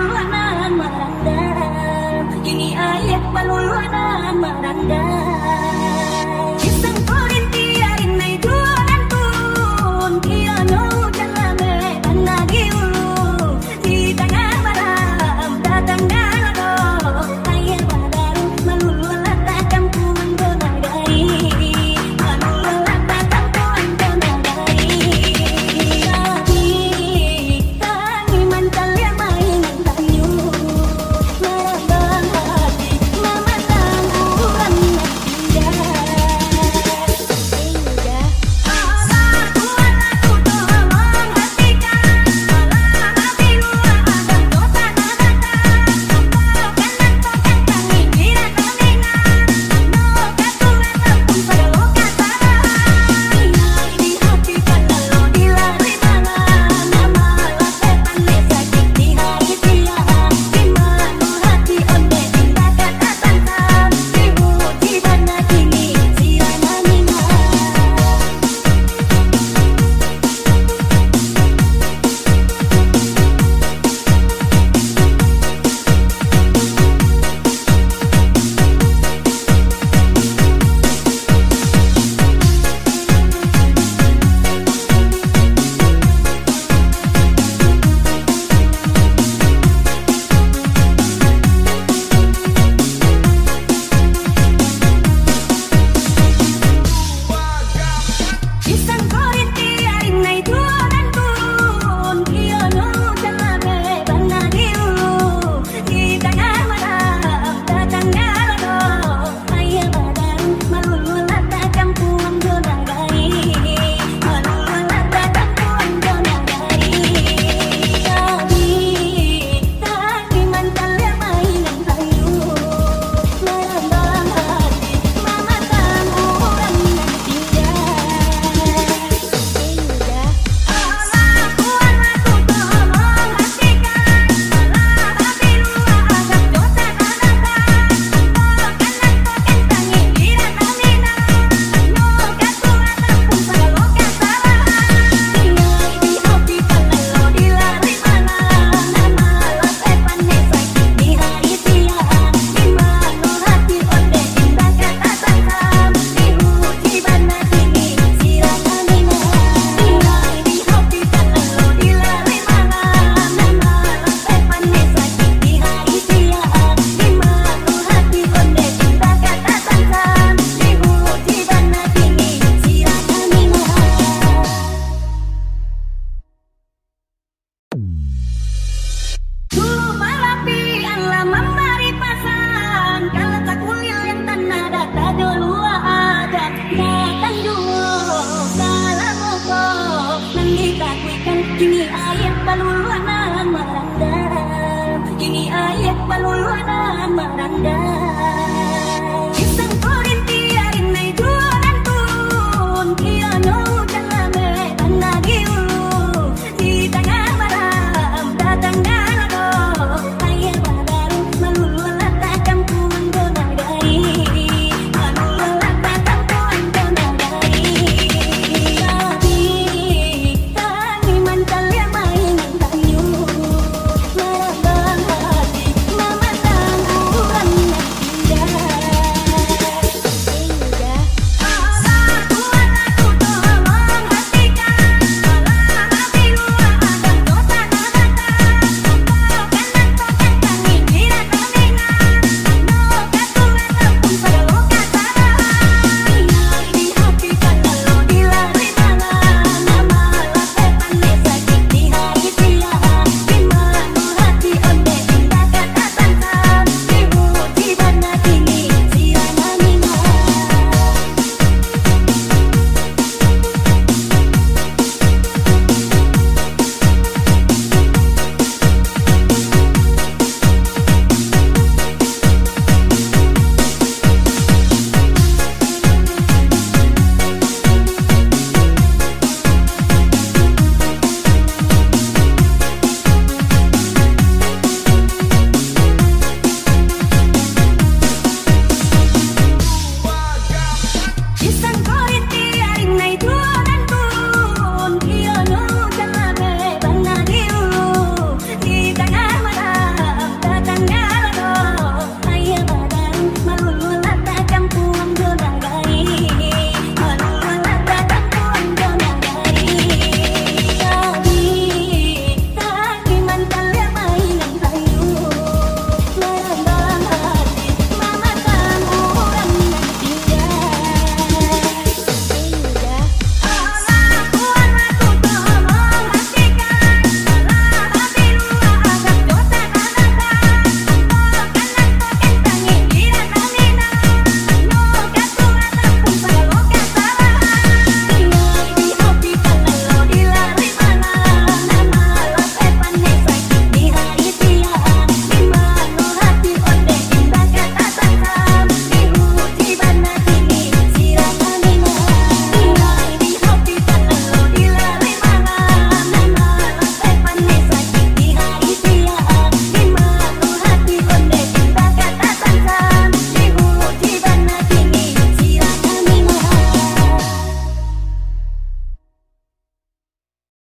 baluluanan marandam, ini ayat baluluanan marandam. Isang korinti arin ay duanan pun, kiano jalame panagi ulu, di tengah malam datang dalado, ayat badaru malululata kampungan donagari, malululata kampungan donagari. Kami mantal yang mainan tanyu, merambang hati, mematang ulang indah. Isang korinti arin ay duanan pun, kiano jalame panagi ulu, di tengah malam datang dalado, ayat badaru malululata kampungan donagari, malululata kampungan donagari. Kami mantal yang mainan tanyu, merambang hati, mematang ulang indah. Dulu malapi Allah memberi pasan, kalau tak mulia yang tanah data dulu ada, datang dulu salah moko, nanti takwikan kini ayat baluluanan marandam, kini ayat baluluanan marandam.